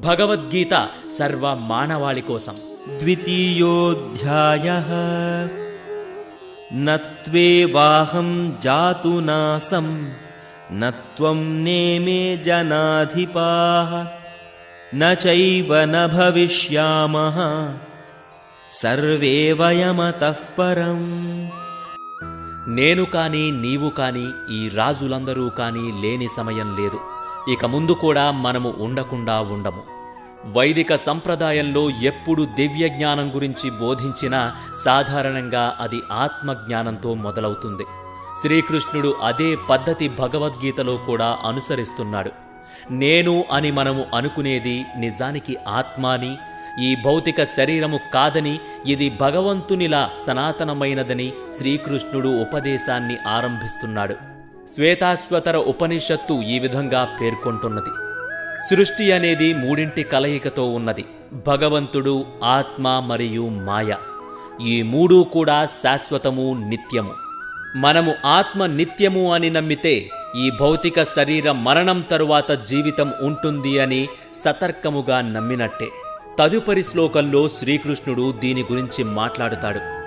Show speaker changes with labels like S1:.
S1: భగవద్గీత సర్వ మానవాళి కోసం.
S2: ద్వితీయోధ్యాయః నత్వేవాహం జాతునాసం నత్వం నేమే జనాధిపాః నచైవ న భవిష్యామః సర్వే వయమతః పరం.
S1: నేను కాని నీవు కాని ఈ రాజులందరూ కాని లేని సమయం లేదు. ఇక ముందు కూడా మనము ఉండకుండా ఉండము. వైదిక సంప్రదాయంలో ఎప్పుడు దివ్య జ్ఞానం గురించి బోధించినా సాధారణంగా అది ఆత్మజ్ఞానంతో మొదలవుతుంది. శ్రీకృష్ణుడు అదే పద్ధతి భగవద్గీతలో కూడా అనుసరిస్తున్నాడు. నేను అని మనము అనుకునేది నిజానికి ఆత్మ అని, ఈ భౌతిక శరీరము కాదని, ఇది భగవంతునిలా సనాతనమైనదని శ్రీకృష్ణుడు ఉపదేశాన్ని ఆరంభిస్తున్నాడు. శ్వేతాశ్వతర ఉపనిషత్తు ఈ విధంగా పేర్కొంటున్నది. సృష్టి అనేది మూడింటి కలయికతో ఉన్నది. భగవంతుడు, ఆత్మ మరియు మాయ. ఈ మూడూ కూడా శాశ్వతము, నిత్యము. మనము ఆత్మ నిత్యము అని నమ్మితే ఈ భౌతిక శరీర మరణం తరువాత జీవితం ఉంటుంది అని సతర్కముగా నమ్మినట్టే. తదుపరి శ్లోకంలో శ్రీకృష్ణుడు దీని గురించి మాట్లాడుతాడు.